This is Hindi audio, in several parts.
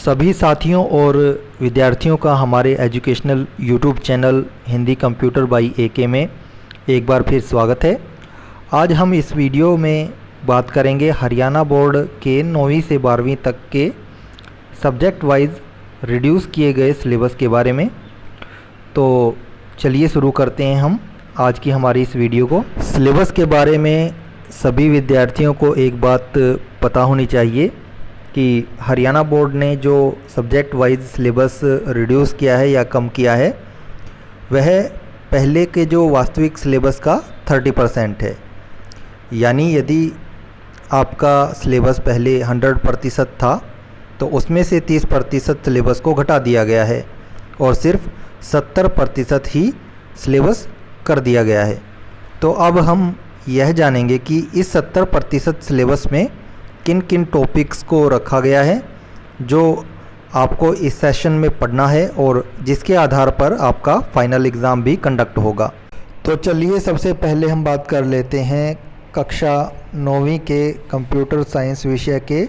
सभी साथियों और विद्यार्थियों का हमारे educational YouTube channel Hindi computer by AK में एक बार फिर स्वागत है। आज हम इस वीडियो में बात करेंगे हरियाणा बोर्ड के 9वीं से 12वीं तक के सब्जेक्ट वाइज रिड्यूस किए गए सिलेबस के बारे में। तो चलिए शुरू करते हैं हम आज की हमारी इस वीडियो को। सिलेबस के बारे में सभी विद्यार्थियों को एक बात पता होनी चाहिए कि हरियाणा बोर्ड ने जो सब्जेक्ट वाइज सिलेबस रिड्यूस किया है या कम किया है वह पहले के जो वास्तविक सिलेबस का 30% है। यानी यदि आपका सिलेबस पहले 100% था तो उसमें से 30% सिलेबस को घटा दिया गया है और सिर्फ 70% ही सिलेबस कर दिया गया है। तो अब हम यह जानेंगे कि इस 70% सिलेबस में किन किन टॉपिक्स को रखा गया है जो आपको इस सेशन में पढ़ना है और जिसके आधार पर आपका फाइनल एग्ज़ाम भी कंडक्ट होगा। तो चलिए सबसे पहले हम बात कर लेते हैं कक्षा 9वीं के कंप्यूटर साइंस विषय के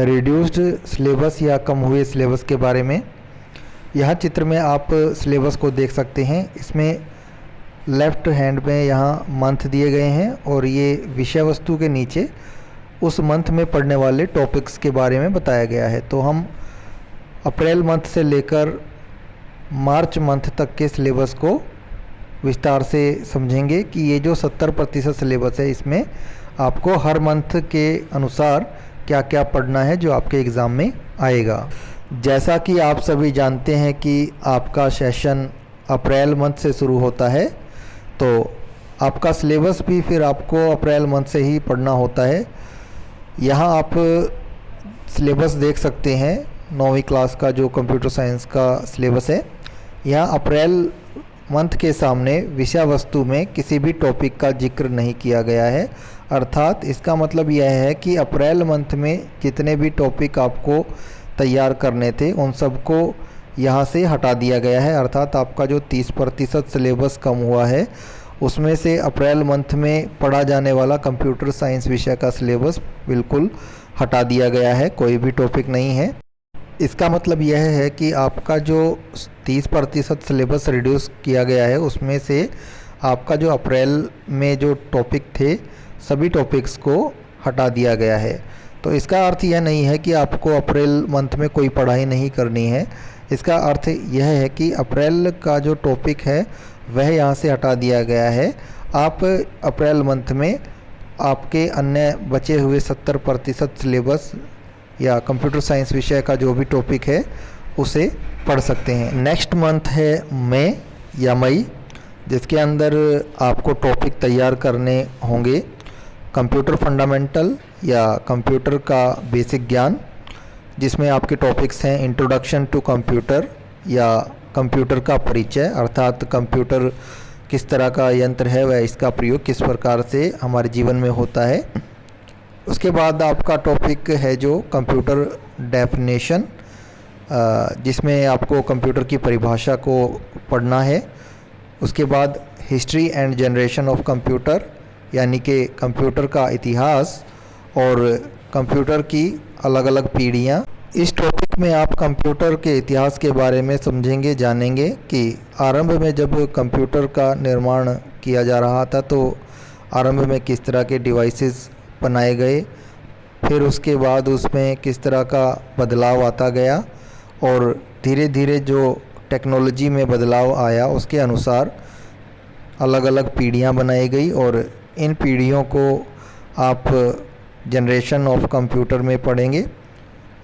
रिड्यूस्ड सिलेबस या कम हुए सिलेबस के बारे में। यहाँ चित्र में आप सिलेबस को देख सकते हैं। इसमें लेफ़्ट हैंड में यहाँ मंथ दिए गए हैं और ये विषय वस्तु के नीचे उस मंथ में पढ़ने वाले टॉपिक्स के बारे में बताया गया है। तो हम अप्रैल मंथ से लेकर मार्च मंथ तक के सिलेबस को विस्तार से समझेंगे कि ये जो 70% सिलेबस है इसमें आपको हर मंथ के अनुसार क्या क्या पढ़ना है जो आपके एग्ज़ाम में आएगा। जैसा कि आप सभी जानते हैं कि आपका सेशन अप्रैल मंथ से शुरू होता है, तो आपका सिलेबस भी फिर आपको अप्रैल मंथ से ही पढ़ना होता है। यहाँ आप सिलेबस देख सकते हैं 9वीं क्लास का जो कंप्यूटर साइंस का सिलेबस है। यहाँ अप्रैल मंथ के सामने विषय वस्तु में किसी भी टॉपिक का जिक्र नहीं किया गया है। अर्थात इसका मतलब यह है कि अप्रैल मंथ में जितने भी टॉपिक आपको तैयार करने थे उन सबको यहाँ से हटा दिया गया है। अर्थात आपका जो 30% सिलेबस कम हुआ है उसमें से अप्रैल मंथ में पढ़ा जाने वाला कंप्यूटर साइंस विषय का सिलेबस बिल्कुल हटा दिया गया है, कोई भी टॉपिक नहीं है। इसका मतलब यह है कि आपका जो 30% सिलेबस रिड्यूस किया गया है उसमें से आपका जो अप्रैल में जो टॉपिक थे सभी टॉपिक्स को हटा दिया गया है। तो इसका अर्थ यह नहीं है कि आपको अप्रैल मंथ में कोई पढ़ाई नहीं करनी है। इसका अर्थ यह है कि अप्रैल का जो टॉपिक है वह यहाँ से हटा दिया गया है। आप अप्रैल मंथ में आपके अन्य बचे हुए 70% सिलेबस या कंप्यूटर साइंस विषय का जो भी टॉपिक है उसे पढ़ सकते हैं। नेक्स्ट मंथ है मई या मई, जिसके अंदर आपको टॉपिक तैयार करने होंगे कंप्यूटर फंडामेंटल या कंप्यूटर का बेसिक ज्ञान, जिसमें आपके टॉपिक्स हैं इंट्रोडक्शन टू कंप्यूटर या कंप्यूटर का परिचय, अर्थात कंप्यूटर किस तरह का यंत्र है वह इसका प्रयोग किस प्रकार से हमारे जीवन में होता है। उसके बाद आपका टॉपिक है जो कंप्यूटर डेफिनेशन, जिसमें आपको कंप्यूटर की परिभाषा को पढ़ना है। उसके बाद history and generation of computer, यानी कि कंप्यूटर का इतिहास और कंप्यूटर की अलग अलग पीढ़ियाँ। इस टॉपिक में आप कंप्यूटर के इतिहास के बारे में समझेंगे, जानेंगे कि आरंभ में जब कंप्यूटर का निर्माण किया जा रहा था तो आरंभ में किस तरह के डिवाइसेस बनाए गए, फिर उसके बाद उसमें किस तरह का बदलाव आता गया और धीरे धीरे जो टेक्नोलॉजी में बदलाव आया उसके अनुसार अलग अलग पीढ़ियाँ बनाई गई और इन पीढ़ियों को आप जनरेशन ऑफ कंप्यूटर में पढ़ेंगे।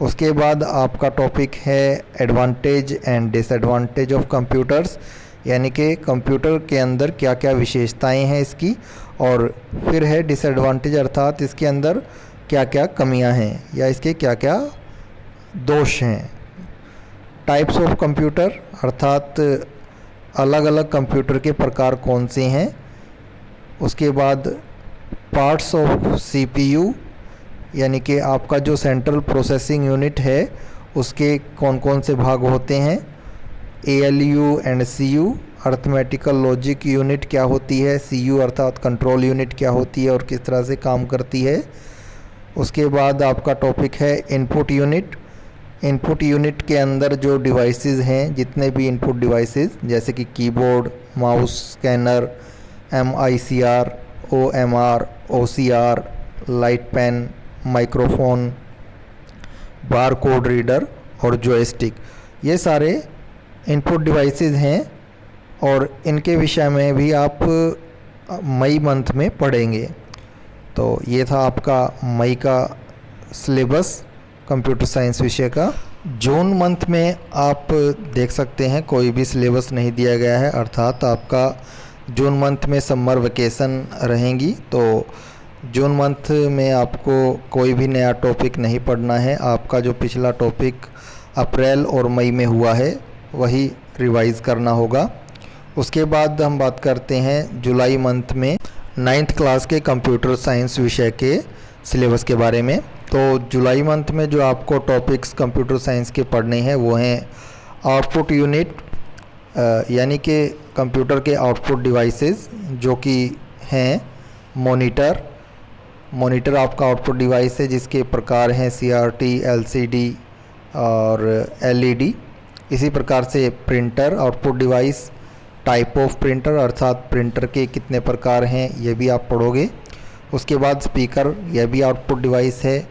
उसके बाद आपका टॉपिक है advantage and disadvantage of computers, यानी कि कंप्यूटर के अंदर क्या क्या विशेषताएं हैं इसकी, और फिर है डिसएडवांटेज, अर्थात इसके अंदर क्या क्या कमियां हैं या इसके क्या क्या दोष हैं। टाइप्स ऑफ कंप्यूटर, अर्थात अलग अलग कंप्यूटर के प्रकार कौन से हैं। उसके बाद पार्ट्स ऑफ CPU, यानी कि आपका जो सेंट्रल प्रोसेसिंग यूनिट है उसके कौन कौन से भाग होते हैं। ALU and CU, arithmetical logic unit क्या होती है, CU अर्थात कंट्रोल यूनिट क्या होती है और किस तरह से काम करती है। उसके बाद आपका टॉपिक है इनपुट यूनिट, इनपुट यूनिट के अंदर जो डिवाइसेस हैं, जितने भी इनपुट डिवाइसेस जैसे कि keyboard, mouse, scanner, MICR, OMR, OCR, light pen, microphone, bar code reader और जॉयस्टिक, ये सारे इनपुट डिवाइसेस हैं और इनके विषय में भी आप मई मंथ में पढ़ेंगे। तो ये था आपका मई का सिलेबस कंप्यूटर साइंस विषय का। जून मंथ में आप देख सकते हैं कोई भी सिलेबस नहीं दिया गया है, अर्थात आपका जून मंथ में समर वेकेशन रहेंगी। तो जून मंथ में आपको कोई भी नया टॉपिक नहीं पढ़ना है। आपका जो पिछला टॉपिक अप्रैल और मई में हुआ है वही रिवाइज़ करना होगा। उसके बाद हम बात करते हैं जुलाई मंथ में 9th क्लास के कंप्यूटर साइंस विषय के सिलेबस के बारे में। तो जुलाई मंथ में जो आपको टॉपिक्स कंप्यूटर साइंस के पढ़ने हैं वो हैं आउटपुट यूनिट, यानी कि कंप्यूटर के आउटपुट डिवाइसेस जो कि हैं मॉनिटर आपका आउटपुट डिवाइस है, जिसके प्रकार हैं CRT, LCD और LED। इसी प्रकार से printer output device, type of printer अर्थात प्रिंटर के कितने प्रकार हैं ये भी आप पढ़ोगे। उसके बाद स्पीकर, यह भी आउटपुट डिवाइस है।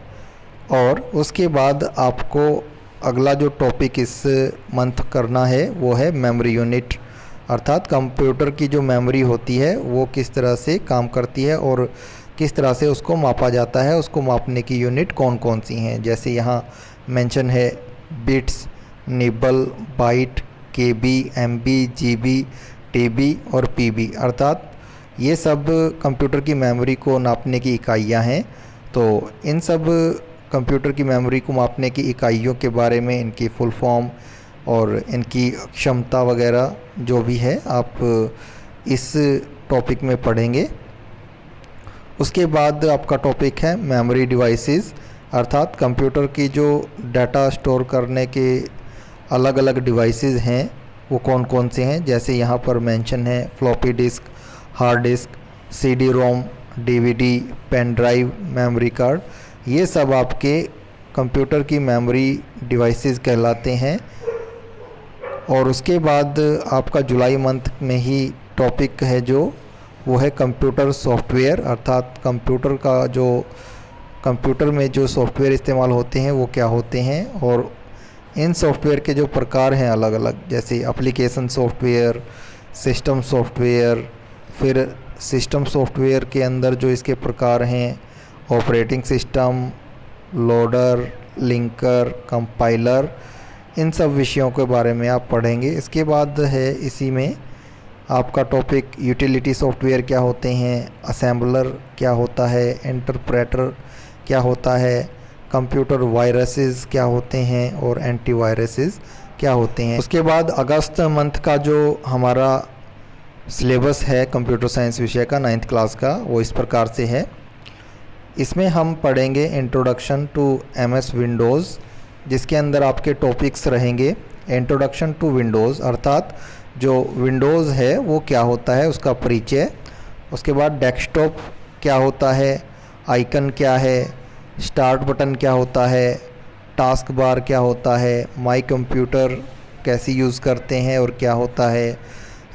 और उसके बाद आपको अगला जो टॉपिक इस मंथ करना है वो है मेमोरी यूनिट, अर्थात कंप्यूटर की जो मेमोरी होती है वो किस तरह से काम करती है और किस तरह से उसको मापा जाता है, उसको मापने की यूनिट कौन कौन सी हैं। जैसे यहाँ मेंशन है bits, nibble, byte, KB, MB, GB, TB और PB, अर्थात ये सब कंप्यूटर की मेमोरी को नापने की इकाइयाँ हैं। तो इन सब कंप्यूटर की मेमोरी को मापने की इकाइयों के बारे में, इनकी फुल फॉर्म और इनकी क्षमता वगैरह जो भी है आप इस टॉपिक में पढ़ेंगे। उसके बाद आपका टॉपिक है मेमोरी डिवाइसेस, अर्थात कंप्यूटर की जो डाटा स्टोर करने के अलग अलग डिवाइसेस हैं वो कौन कौन से हैं। जैसे यहाँ पर मेंशन है floppy disk, hard disk, CD-ROM, DVD, pen drive, memory card, ये सब आपके कंप्यूटर की मेमोरी डिवाइसेस कहलाते हैं। और उसके बाद आपका जुलाई मंथ में ही टॉपिक है जो वो है कंप्यूटर सॉफ्टवेयर, अर्थात कंप्यूटर में जो सॉफ्टवेयर इस्तेमाल होते हैं वो क्या होते हैं और इन सॉफ्टवेयर के जो प्रकार हैं अलग अलग, जैसे एप्लीकेशन सॉफ्टवेयर, सिस्टम सॉफ्टवेयर। फिर सिस्टम सॉफ्टवेयर के अंदर जो इसके प्रकार हैं operating system, loader, linker, compiler, इन सब विषयों के बारे में आप पढ़ेंगे। इसके बाद है इसी में आपका टॉपिक यूटिलिटी सॉफ्टवेयर क्या होते हैं, असेंबलर क्या होता है, इंटरप्रेटर क्या होता है, कंप्यूटर वायरसेस क्या होते हैं और एंटीवायरसेस क्या होते हैं। उसके बाद अगस्त मंथ का जो हमारा सिलेबस है कंप्यूटर साइंस विषय का 9th क्लास का, वो इस प्रकार से है। इसमें हम पढ़ेंगे इंट्रोडक्शन टू MS विंडोज़, जिसके अंदर आपके टॉपिक्स रहेंगे इंट्रोडक्शन टू विंडोज़, अर्थात जो विंडोज़ है वो क्या होता है उसका परिचय। उसके बाद डेस्कटॉप क्या होता है, आइकन क्या है, स्टार्ट बटन क्या होता है, टास्क बार क्या होता है, माई कंप्यूटर कैसे यूज़ करते हैं और क्या होता है,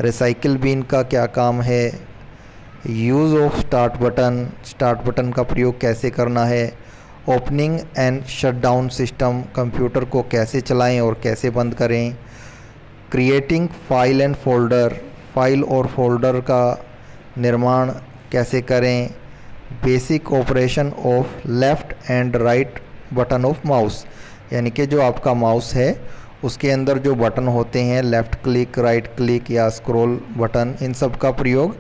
रिसाइकिल बिन का क्या काम है, यूज़ ऑफ स्टार्ट बटन का प्रयोग कैसे करना है, opening and shutdown system, computer को कैसे चलाएं और कैसे बंद करें, creating file and folder, file और फोल्डर का निर्माण कैसे करें, basic operation of left and right button of mouse, यानी कि जो आपका माउस है उसके अंदर जो बटन होते हैं लेफ़्ट क्लिक, राइट क्लिक या स्क्रॉल बटन, इन सब का प्रयोग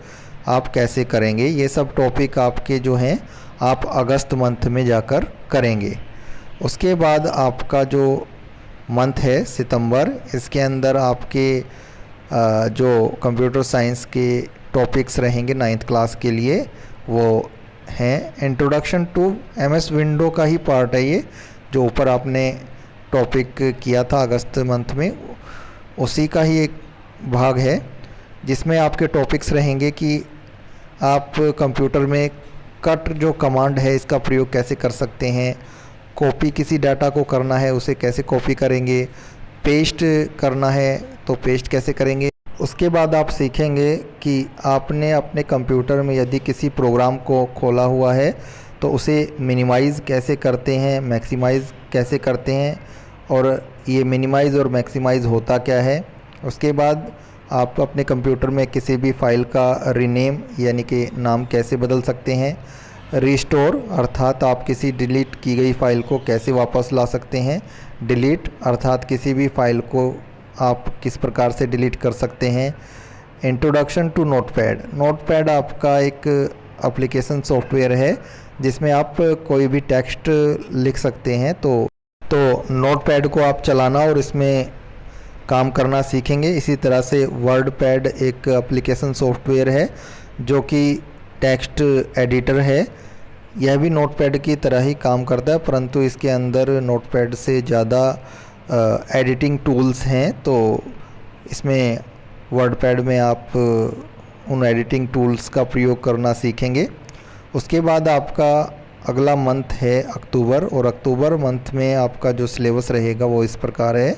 आप कैसे करेंगे। ये सब टॉपिक आपके जो हैं आप अगस्त मंथ में जाकर करेंगे। उसके बाद आपका जो मंथ है सितंबर, इसके अंदर आपके जो कंप्यूटर साइंस के टॉपिक्स रहेंगे 9th क्लास के लिए वो हैं इंट्रोडक्शन टू MS विंडो का ही पार्ट है ये, जो ऊपर आपने टॉपिक किया था अगस्त मंथ में, उसी का ही एक भाग है जिसमें आपके टॉपिक्स रहेंगे कि आप कंप्यूटर में कट जो कमांड है इसका प्रयोग कैसे कर सकते हैं, कॉपी किसी डाटा को करना है उसे कैसे कॉपी करेंगे, पेस्ट करना है तो पेस्ट कैसे करेंगे। उसके बाद आप सीखेंगे कि आपने अपने कंप्यूटर में यदि किसी प्रोग्राम को खोला हुआ है तो उसे मिनिमाइज़ कैसे करते हैं, मैक्सिमाइज़ कैसे करते हैं, और ये मिनिमाइज़ और मैक्सिमाइज़ होता क्या है। उसके बाद आप अपने कंप्यूटर में किसी भी फ़ाइल का रीनेम यानी कि नाम कैसे बदल सकते हैं, रिस्टोर अर्थात आप किसी डिलीट की गई फ़ाइल को कैसे वापस ला सकते हैं, डिलीट अर्थात किसी भी फ़ाइल को आप किस प्रकार से डिलीट कर सकते हैं। इंट्रोडक्शन टू नोटपैड, नोटपैड आपका एक एप्लीकेशन सॉफ्टवेयर है जिसमें आप कोई भी टेक्स्ट लिख सकते हैं। तो नोटपैड को आप चलाना और इसमें काम करना सीखेंगे। इसी तरह से वर्डपैड एक एप्लीकेशन सॉफ्टवेयर है जो कि टेक्स्ट एडिटर है। यह भी नोटपैड की तरह ही काम करता है, परंतु इसके अंदर नोटपैड से ज़्यादा एडिटिंग टूल्स हैं। तो इसमें वर्डपैड में आप उन एडिटिंग टूल्स का प्रयोग करना सीखेंगे। उसके बाद आपका अगला मंथ है अक्टूबर, और अक्टूबर मंथ में आपका जो सिलेबस रहेगा वो इस प्रकार है।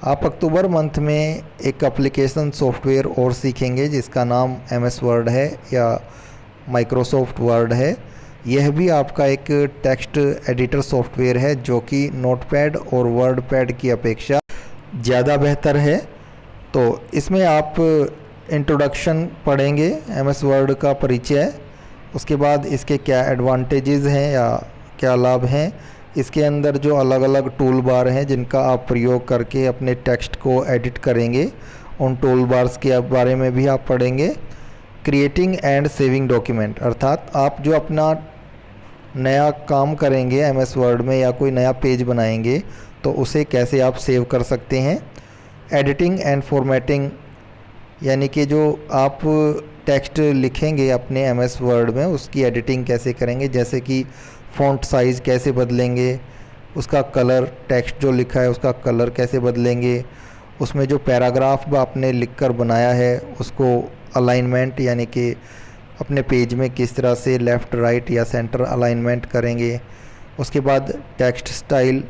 आप अक्टूबर मंथ में एक एप्लीकेशन सॉफ्टवेयर और सीखेंगे जिसका नाम MS वर्ड है या माइक्रोसॉफ्ट वर्ड है। यह भी आपका एक टेक्स्ट एडिटर सॉफ्टवेयर है जो कि नोटपैड और वर्डपैड की अपेक्षा ज़्यादा बेहतर है। तो इसमें आप इंट्रोडक्शन पढ़ेंगे, MS वर्ड का परिचय, उसके बाद इसके क्या एडवांटेजेस हैं या क्या लाभ हैं, इसके अंदर जो अलग अलग टूल बार हैं जिनका आप प्रयोग करके अपने टेक्स्ट को एडिट करेंगे, उन टूल बार्स के बारे में भी आप पढ़ेंगे। क्रिएटिंग एंड सेविंग डॉक्यूमेंट अर्थात आप जो अपना नया काम करेंगे MS वर्ड में या कोई नया पेज बनाएंगे तो उसे कैसे आप सेव कर सकते हैं। एडिटिंग एंड फॉर्मेटिंग यानी कि जो आप टेक्स्ट लिखेंगे अपने MS वर्ड में उसकी एडिटिंग कैसे करेंगे, जैसे कि फ़ॉन्ट साइज़ कैसे बदलेंगे, उसका कलर, टेक्स्ट जो लिखा है उसका कलर कैसे बदलेंगे, उसमें जो पैराग्राफ आपने लिखकर बनाया है उसको अलाइनमेंट यानी कि अपने पेज में किस तरह से लेफ़्ट राइट या सेंटर अलाइनमेंट करेंगे। उसके बाद text style,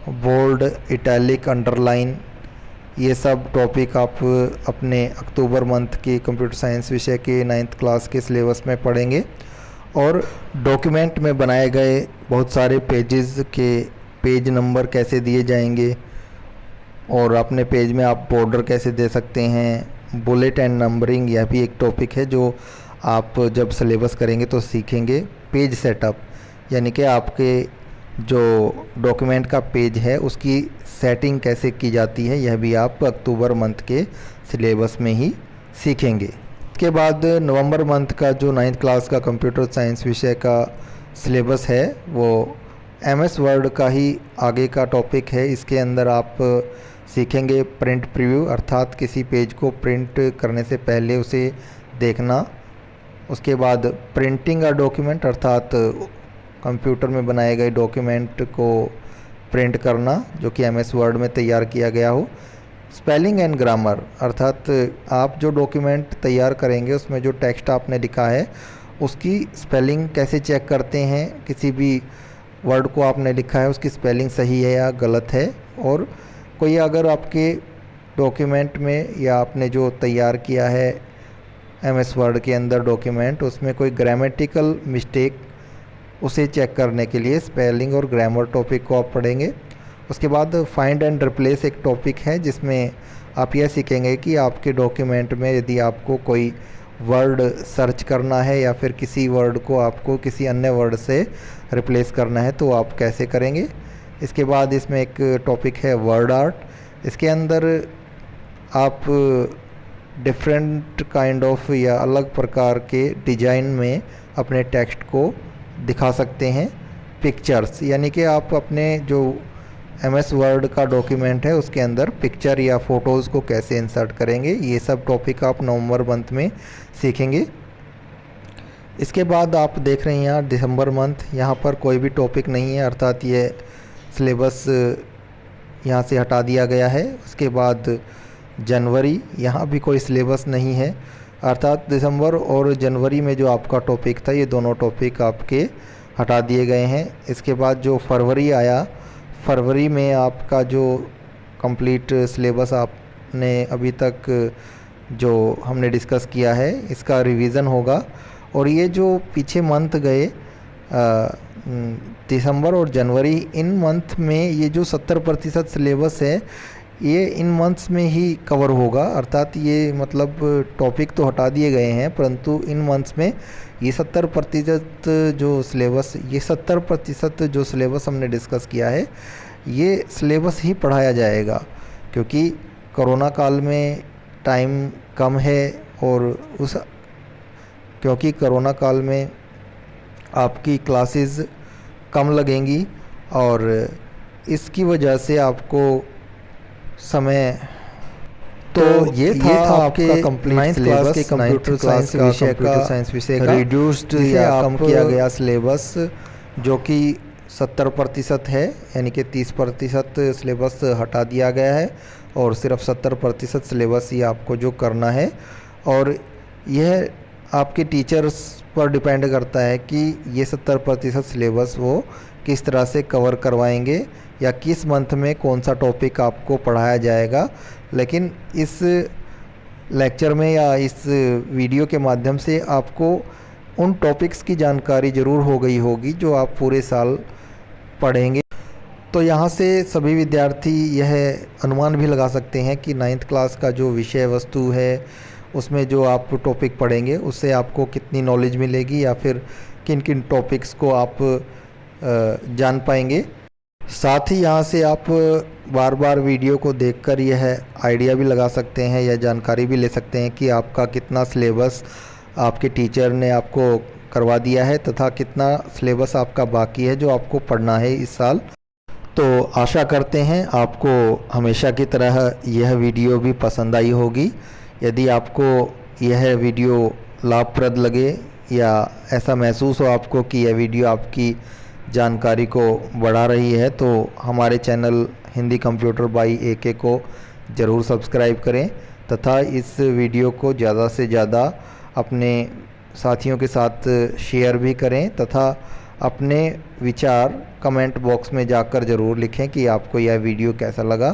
bold, italic, underline, ये सब टॉपिक आप अपने अक्टूबर मंथ के कंप्यूटर साइंस विषय के 9th क्लास के सिलेबस में पढ़ेंगे। और डॉक्यूमेंट में बनाए गए बहुत सारे पेजेस के पेज नंबर कैसे दिए जाएंगे, और अपने पेज में आप बॉर्डर कैसे दे सकते हैं, बुलेट एंड नंबरिंग, यह भी एक टॉपिक है जो आप जब सिलेबस करेंगे तो सीखेंगे। पेज सेटअप यानी कि आपके जो डॉक्यूमेंट का पेज है उसकी सेटिंग कैसे की जाती है, यह भी आप अक्टूबर मंथ के सिलेबस में ही सीखेंगे। इसके बाद नवंबर मंथ का जो 9th क्लास का कंप्यूटर साइंस विषय का सिलेबस है वो MS वर्ड का ही आगे का टॉपिक है। इसके अंदर आप सीखेंगे प्रिंट प्रीव्यू अर्थात किसी पेज को प्रिंट करने से पहले उसे देखना। उसके बाद प्रिंटिंग अ डॉक्यूमेंट अर्थात कंप्यूटर में बनाए गए डॉक्यूमेंट को प्रिंट करना जो कि MS वर्ड में तैयार किया गया हो। स्पेलिंग एंड ग्रामर अर्थात आप जो डॉक्यूमेंट तैयार करेंगे उसमें जो टेक्स्ट आपने लिखा है उसकी स्पेलिंग कैसे चेक करते हैं, किसी भी वर्ड को आपने लिखा है उसकी स्पेलिंग सही है या गलत है, और कोई अगर आपके डॉक्यूमेंट में या आपने जो तैयार किया है MS वर्ड के अंदर डॉक्यूमेंट उसमें कोई ग्रामेटिकल मिस्टेक उसे चेक करने के लिए स्पेलिंग और ग्रामर टॉपिक को आप पढ़ेंगे। उसके बाद फाइंड एंड रिप्लेस एक टॉपिक है जिसमें आप यह सीखेंगे कि आपके डॉक्यूमेंट में यदि आपको कोई वर्ड सर्च करना है या फिर किसी वर्ड को आपको किसी अन्य वर्ड से रिप्लेस करना है तो आप कैसे करेंगे। इसके बाद इसमें एक टॉपिक है वर्ड आर्ट, इसके अंदर आप डिफरेंट काइंड ऑफ या अलग प्रकार के डिजाइन में अपने टेक्स्ट को दिखा सकते हैं। पिक्चर्स यानी कि आप अपने जो MS वर्ड का डॉक्यूमेंट है उसके अंदर पिक्चर या फ़ोटोज़ को कैसे इंसर्ट करेंगे, ये सब टॉपिक आप नवंबर मंथ में सीखेंगे। इसके बाद आप देख रहे हैं यहाँ दिसंबर मंथ, यहाँ पर कोई भी टॉपिक नहीं है अर्थात ये सिलेबस यहाँ से हटा दिया गया है। उसके बाद जनवरी, यहाँ भी कोई सिलेबस नहीं है अर्थात दिसंबर और जनवरी में जो आपका टॉपिक था ये दोनों टॉपिक आपके हटा दिए गए हैं। इसके बाद जो फरवरी आया, फरवरी में आपका जो कंप्लीट सिलेबस आपने अभी तक जो हमने डिस्कस किया है इसका रिवीज़न होगा। और ये जो पीछे मंथ गए दिसंबर और जनवरी, इन मंथ में ये जो 70% सिलेबस है ये इन मंथ्स में ही कवर होगा। अर्थात ये मतलब टॉपिक तो हटा दिए गए हैं परंतु इन मंथ्स में ये 70% जो सिलेबस, ये 70% जो सिलेबस हमने डिस्कस किया है ये सिलेबस ही पढ़ाया जाएगा, क्योंकि कोरोना काल में टाइम कम है और क्योंकि कोरोना काल में आपकी क्लासेस कम लगेंगी और इसकी वजह से आपको समय तो ये था आपके कंप्लीट सिलेबस के कंप्यूटर साइंस विषय का रिड्यूस्ड या कम किया गया सिलेबस, जो कि 70% है, यानी कि 30% सिलेबस हटा दिया गया है और सिर्फ 70% सिलेबस ही आपको जो करना है। और यह आपके टीचर्स पर डिपेंड करता है कि ये 70% सिलेबस वो किस तरह से कवर करवाएंगे या किस मंथ में कौन सा टॉपिक आपको पढ़ाया जाएगा। लेकिन इस लेक्चर में या इस वीडियो के माध्यम से आपको उन टॉपिक्स की जानकारी ज़रूर हो गई होगी जो आप पूरे साल पढ़ेंगे। तो यहाँ से सभी विद्यार्थी यह अनुमान भी लगा सकते हैं कि 9th क्लास का जो विषय वस्तु है उसमें जो आप टॉपिक पढ़ेंगे उससे आपको कितनी नॉलेज मिलेगी या फिर किन किन टॉपिक्स को आप जान पाएंगे। साथ ही यहाँ से आप बार बार वीडियो को देखकर यह आइडिया भी लगा सकते हैं या जानकारी भी ले सकते हैं कि आपका कितना सिलेबस आपके टीचर ने आपको करवा दिया है तथा कितना सिलेबस आपका बाकी है जो आपको पढ़ना है इस साल। तो आशा करते हैं आपको हमेशा की तरह यह वीडियो भी पसंद आई होगी। यदि आपको यह वीडियो लाभप्रद लगे या ऐसा महसूस हो आपको कि यह वीडियो आपकी जानकारी को बढ़ा रही है तो हमारे channel Hindi computer by AK को ज़रूर सब्सक्राइब करें तथा इस वीडियो को ज़्यादा से ज़्यादा अपने साथियों के साथ शेयर भी करें तथा अपने विचार कमेंट बॉक्स में जाकर ज़रूर लिखें कि आपको यह वीडियो कैसा लगा।